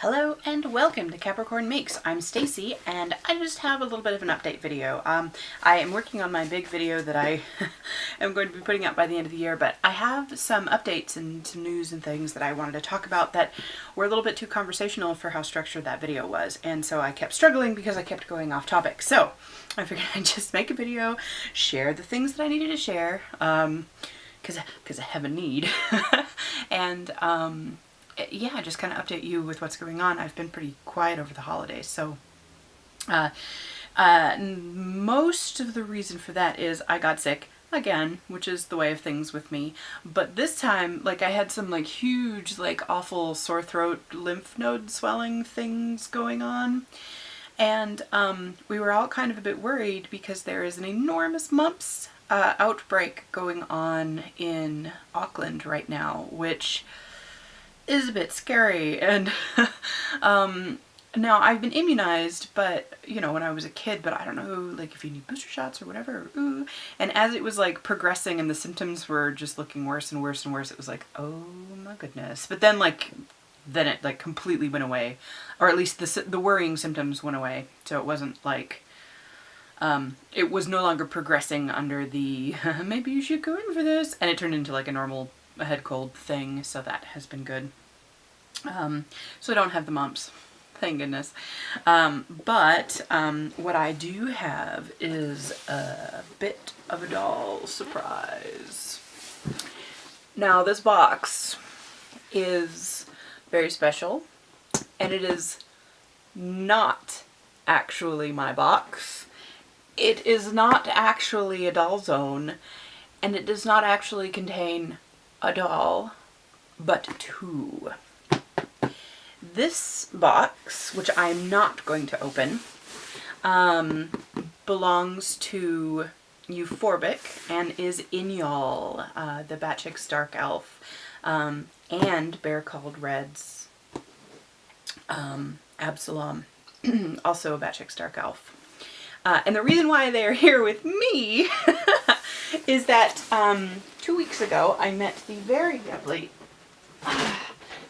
Hello and welcome to Capricorn Makes. I'm Stacy and I just have a little bit of an update video. I am working on my big video that I am going to be putting out by the end of the year, but I have some updates and some news and things that I wanted to talk about that were a little bit too conversational for how structured that video was, and so I kept struggling because I kept going off topic. So I figured I'd just make a video, share the things that I needed to share, because I have a need, and yeah, just kind of update you with what's going on. I've been pretty quiet over the holidays, so most of the reason for that is I got sick again, which is the way of things with me. But this time, like, I had some like huge, like awful sore throat, lymph node swelling things going on. And we were all kind of a bit worried because there is an enormous mumps outbreak going on in Auckland right now, which is a bit scary. And now I've been immunized, but you know, when I was a kid, but I don't know like if you need booster shots or whatever. Ooh. And as it was like progressing and the symptoms were just looking worse and worse and worse, it was like, oh my goodness. But then it like completely went away, or at least the worrying symptoms went away. So it wasn't like it was no longer progressing under the maybe you should go in for this, and it turned into like a normal head cold thing, so that has been good. So I don't have the mumps, thank goodness. But what I do have is a bit of a doll surprise. Now this box is very special, and it is not actually my box. It is not actually a doll zone, and it does not actually contain a doll, but two. This box, which I'm not going to open, belongs to Euphorbic and is Inyal, the Batchix Dark Elf, and Bear Called Red's Absalom, also a Batchix Dark Elf. And the reason why they are here with me is that 2 weeks ago I met the very lovely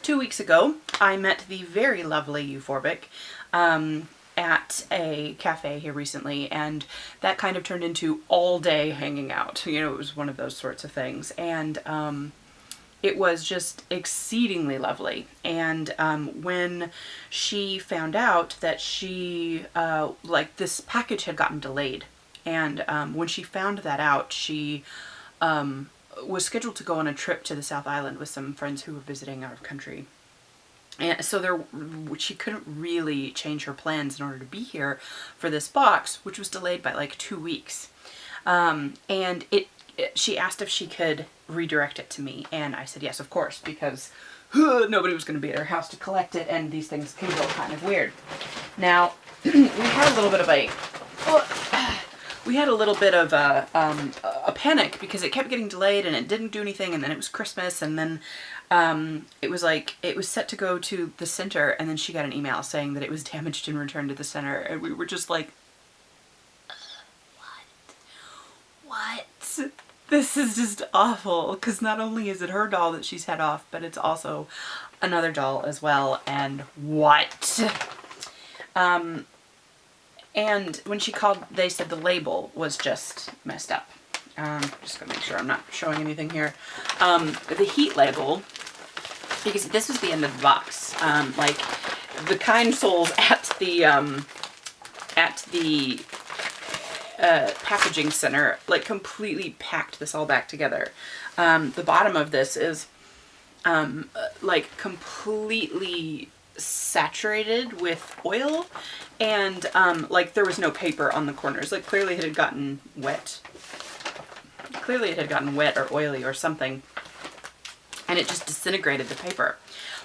2 weeks ago I met the very lovely Euphorbic at a cafe here recently, and that kind of turned into all day hanging out. You know, it was one of those sorts of things, and it was just exceedingly lovely. And when she found out that she like this package had gotten delayed, and when she found that out, she was scheduled to go on a trip to the South Island with some friends who were visiting out of country. And so she couldn't really change her plans in order to be here for this box, which was delayed by like 2 weeks. And she asked if she could redirect it to me, and I said yes, of course, because nobody was going to be at her house to collect it, and these things can go kind of weird. Now, we had a little bit of a panic because it kept getting delayed and it didn't do anything, and then it was Christmas, and then it was set to go to the center, and then she got an email saying that it was damaged and returned to the center, and we were just like, what? This is just awful, because not only is it her doll that she's had off, but it's also another doll as well, and what? And when she called, they said the label was just messed up. Just gonna make sure I'm not showing anything here. The heat label, because this was the end of the box. Like the kind souls at the packaging center, like completely packed this all back together. The bottom of this is like completely saturated with oil, and like there was no paper on the corners. Like clearly it had gotten wet. Clearly it had gotten wet or oily or something, and it just disintegrated the paper.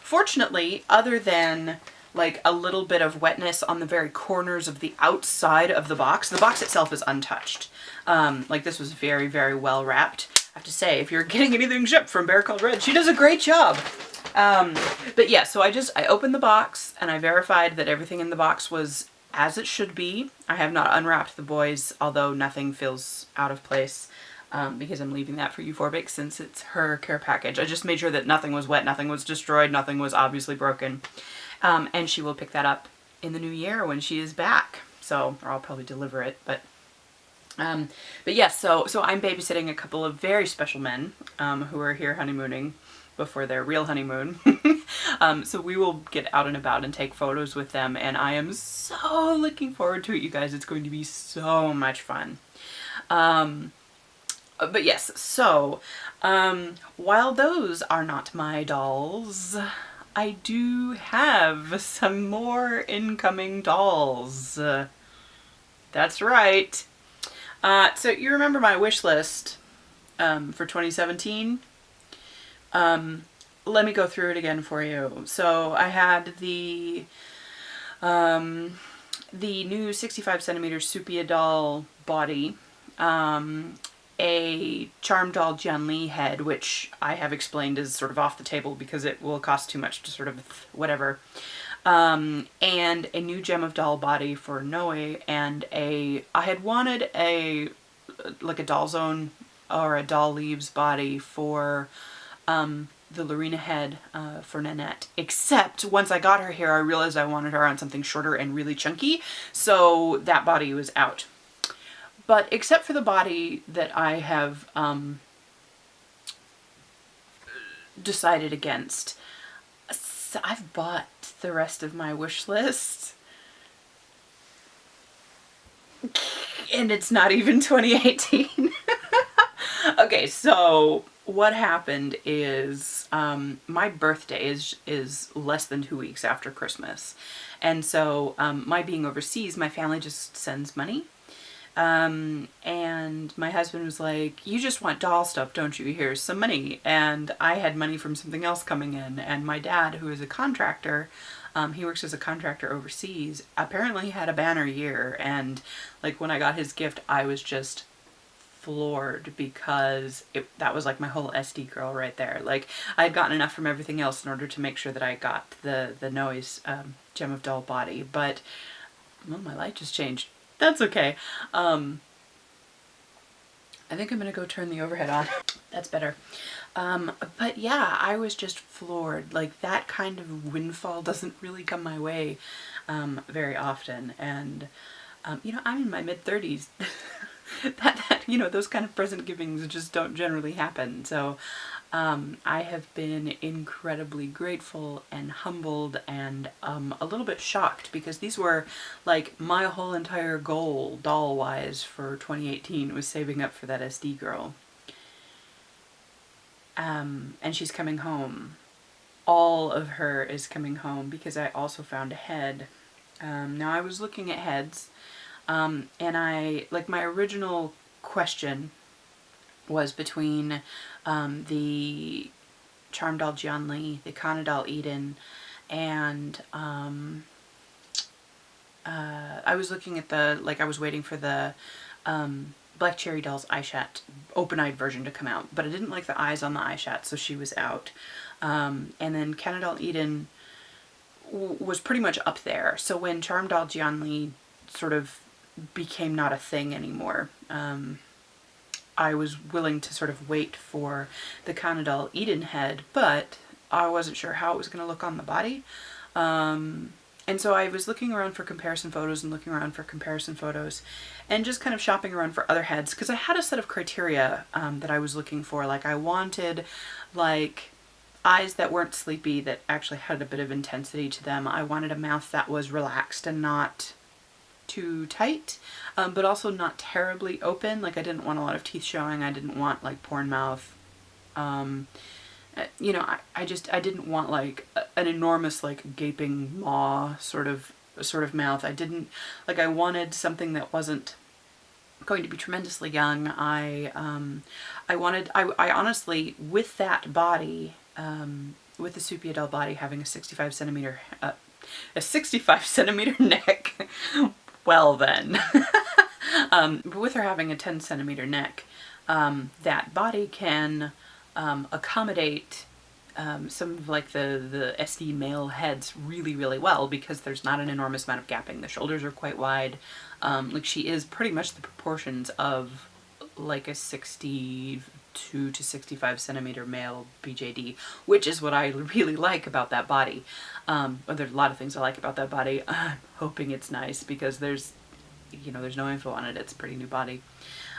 Fortunately, other than like a little bit of wetness on the very corners of the outside of the box itself is untouched. Like this was very, very well wrapped. I have to say, if you're getting anything shipped from Bear Called Red, she does a great job. But yeah, so I opened the box and I verified that everything in the box was as it should be. I have not unwrapped the boys, although nothing feels out of place. Because I'm leaving that for Euphorbic since it's her care package. I just made sure that nothing was wet, nothing was destroyed, nothing was obviously broken. And she will pick that up in the new year when she is back. So, or I'll probably deliver it, but yes, so I'm babysitting a couple of very special men who are here honeymooning before their real honeymoon. So we will get out and about and take photos with them, and I am so looking forward to it, you guys. It's going to be so much fun. But yes, so while those are not my dolls, I do have some more incoming dolls. That's right. So you remember my wish list for 2017? Let me go through it again for you. So I had the new 65 centimeter Supia doll body, a Charm doll Jianli head, which I have explained is sort of off the table because it will cost too much to sort of whatever. And a new Gem of Doll body for Noe, and I had wanted like a Doll Zone or a Doll Leaves body for the Lorena head for Nanette. Except once I got her here, I realized I wanted her on something shorter and really chunky, so that body was out. But except for the body that I have decided against, so I've bought the rest of my wish list. And it's not even 2018. Okay, so what happened is my birthday is less than 2 weeks after Christmas. And so my being overseas, my family just sends money. And my husband was like, you just want doll stuff, don't you? Here's some money. And I had money from something else coming in. And my dad, who is a contractor, he works as a contractor overseas, apparently had a banner year. And like when I got his gift, I was just floored because that was like my whole SD girl right there. Like I had gotten enough from everything else in order to make sure that I got the Noe's Gem of Doll body. But well, my light just changed. That's okay. I think I'm gonna go turn the overhead on. That's better. But yeah, I was just floored. Like that kind of windfall doesn't really come my way very often. And you know, I'm in my mid-30s. You know, those kind of present givings just don't generally happen. So I have been incredibly grateful and humbled and a little bit shocked, because these were like my whole entire goal doll-wise for 2018 was saving up for that SD girl. And she's coming home. All of her is coming home because I also found a head. Now I was looking at heads, and my original question was between the Charm doll Jianli, the Kana doll Eden, and I was looking at I was waiting for the Black Cherry Doll's Aishat open-eyed version to come out, but I didn't like the eyes on the Aishat, so she was out. And then Kana doll Eden was pretty much up there. So when Charm doll Jianli sort of became not a thing anymore, I was willing to sort of wait for the Kana doll Eden head, but I wasn't sure how it was going to look on the body. And so I was looking around for comparison photos and just kind of shopping around for other heads, because I had a set of criteria that I was looking for. Like I wanted like eyes that weren't sleepy, that actually had a bit of intensity to them. I wanted a mouth that was relaxed and not too tight, but also not terribly open. Like I didn't want a lot of teeth showing. I didn't want like porn mouth. You know, I didn't want like an enormous like gaping maw sort of mouth. I wanted something that wasn't going to be tremendously young. I honestly, with that body, with the Supia doll body having a 65 centimeter neck, well then, but with her having a 10 centimeter neck, that body can accommodate some of like the SD male heads really, really well, because there's not an enormous amount of gapping. The shoulders are quite wide. Like she is pretty much the proportions of like a 60 2 to 65 centimeter male BJD, which is what I really like about that body. But there's a lot of things I like about that body. I'm hoping it's nice because there's no info on it. It's a pretty new body.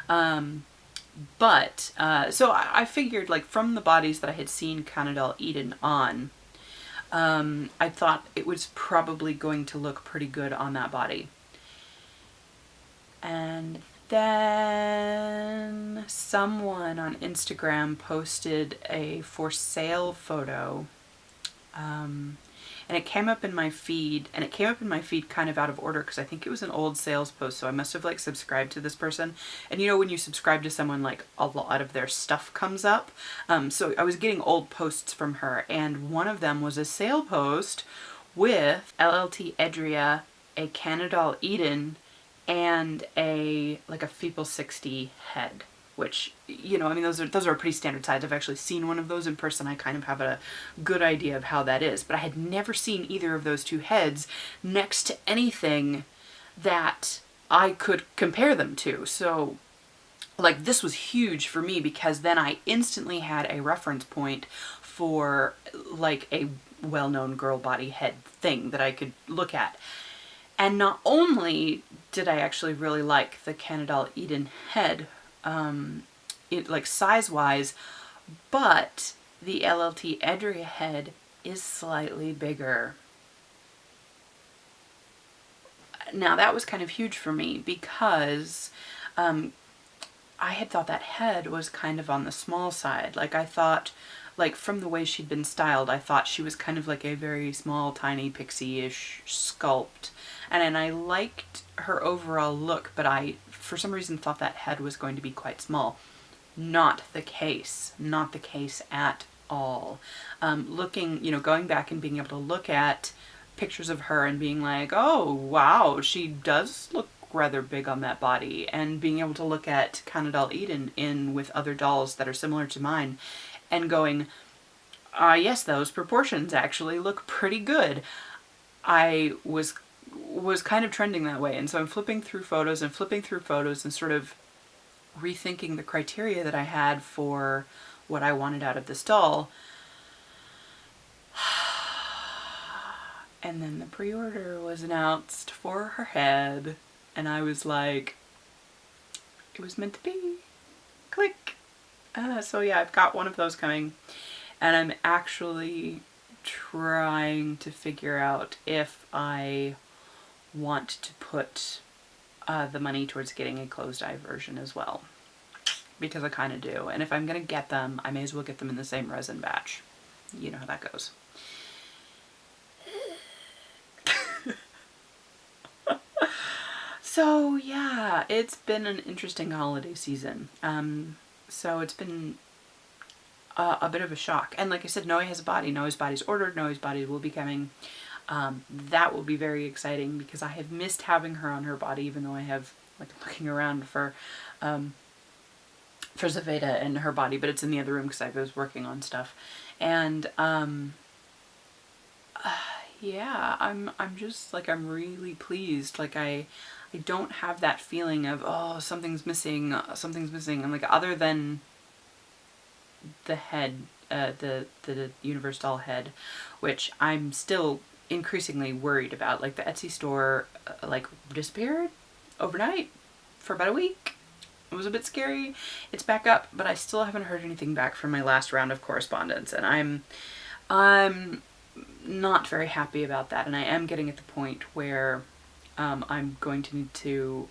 But so I figured, like, from the bodies that I had seen Canadelle Eden on, I thought it was probably going to look pretty good on that body. And then someone on Instagram posted a for sale photo, and it came up in my feed, and it came up in my feed kind of out of order because I think it was an old sales post, so I must have like subscribed to this person. And you know, when you subscribe to someone, like a lot of their stuff comes up. So I was getting old posts from her, and one of them was a sale post with LLT Edria, a Canadelle Eden, and a Feeple 60 head, which, you know, I mean, those are pretty standard size. I've actually seen one of those in person. I kind of have a good idea of how that is, but I had never seen either of those two heads next to anything that I could compare them to. So, like, this was huge for me because then I instantly had a reference point for like a well-known girl body head thing that I could look at. And not only did I actually really like the Canadelle Eden head, like size-wise, but the LLT Edria head is slightly bigger. Now that was kind of huge for me because I had thought that head was kind of on the small side. Like, I thought, like, from the way she'd been styled, I thought she was kind of like a very small, tiny, pixie-ish sculpt. And I liked her overall look, but I, for some reason, thought that head was going to be quite small. Not the case. Not the case at all. Looking, you know, going back and being able to look at pictures of her and being like, oh, wow, she does look rather big on that body. And being able to look at Canadelle Eden in with other dolls that are similar to mine and going, yes, those proportions actually look pretty good. I was kind of trending that way. And so I'm flipping through photos and sort of rethinking the criteria that I had for what I wanted out of this doll. And then the pre-order was announced for her head, and I was like, it was meant to be. Click. So yeah, I've got one of those coming, and I'm actually trying to figure out if I want to put the money towards getting a closed-eye version as well, because I kind of do. And if I'm going to get them, I may as well get them in the same resin batch. You know how that goes. So yeah, it's been an interesting holiday season. So it's been a bit of a shock. And like I said, Noe has a body. Noe's body's ordered. Noe's body will be coming. That will be very exciting because I have missed having her on her body, even though I have, like, looking around for Zaveda and her body, but it's in the other room because I was working on stuff. And yeah, I'm just like, I'm really pleased. Like, I don't have that feeling of, oh, something's missing. I'm like, other than the head, the Universe doll head, which I'm still increasingly worried about. Like, the Etsy store like disappeared overnight for about a week. It was a bit scary. It's back up, but I still haven't heard anything back from my last round of correspondence, and I'm not very happy about that. And I am getting at the point where I'm going to need to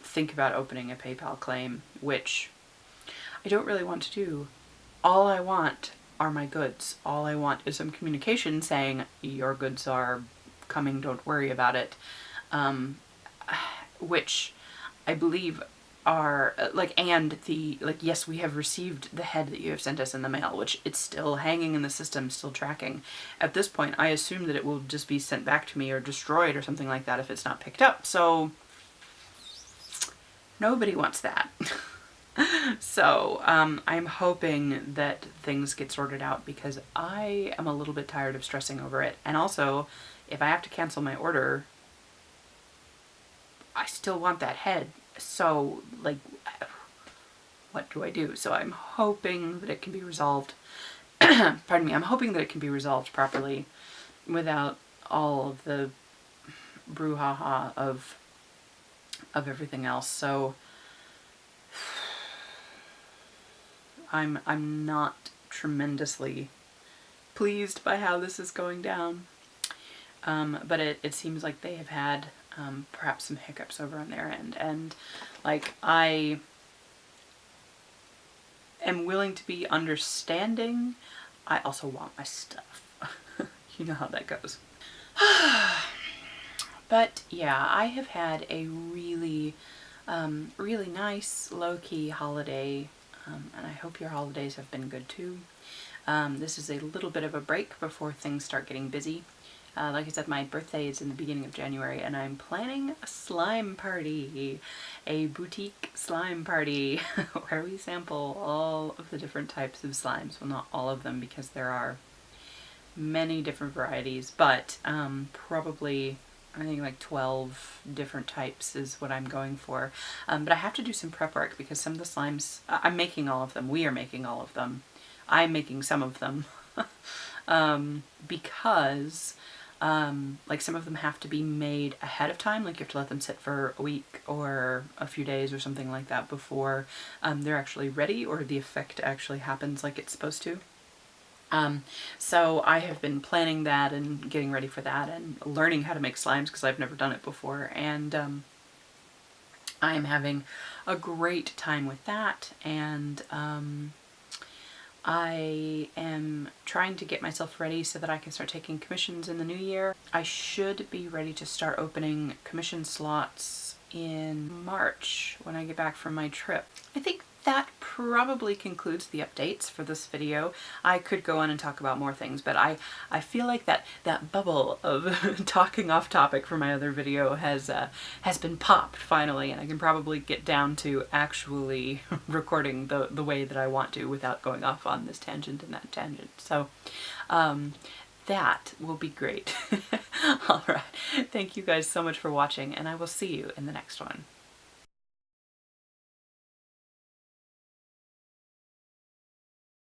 think about opening a PayPal claim, which I don't really want to do. All I want are my goods. All I want is some communication saying, your goods are coming, don't worry about it. Which I believe are, and yes, we have received the head that you have sent us in the mail, which it's still hanging in the system, still tracking. At this point, I assume that it will just be sent back to me or destroyed or something like that if it's not picked up. So nobody wants that. So I'm hoping that things get sorted out because I am a little bit tired of stressing over it. And also, if I have to cancel my order, I still want that head. So, like, what do I do? So I'm hoping that it can be resolved. Pardon me. I'm hoping that it can be resolved properly without all of the brouhaha of everything else. So I'm not tremendously pleased by how this is going down. But it seems like they have had perhaps some hiccups over on their end, and like I am willing to be understanding. I also want my stuff. You know how that goes. But yeah, I have had a really, really nice low-key holiday, and I hope your holidays have been good too. This is a little bit of a break before things start getting busy. Like I said, my birthday is in the beginning of January, and I'm planning a slime party, a boutique slime party, where we sample all of the different types of slimes. Well, not all of them, because there are many different varieties, but probably, I think like 12 different types is what I'm going for. But I have to do some prep work because some of the slimes, I'm making all of them. We are making all of them. I'm making some of them. Because like some of them have to be made ahead of time. Like you have to let them sit for a week or a few days or something like that before they're actually ready, or the effect actually happens like it's supposed to. So I have been planning that and getting ready for that and learning how to make slimes because I've never done it before, and I'm having a great time with that, and I am trying to get myself ready so that I can start taking commissions in the new year. I should be ready to start opening commission slots in March when I get back from my trip. I think that probably concludes the updates for this video. I could go on and talk about more things, but I feel like that bubble of talking off topic from my other video has been popped finally, and I can probably get down to actually recording the way that I want to without going off on this tangent and that tangent. So that will be great. All right. Thank you guys so much for watching, and I will see you in the next one.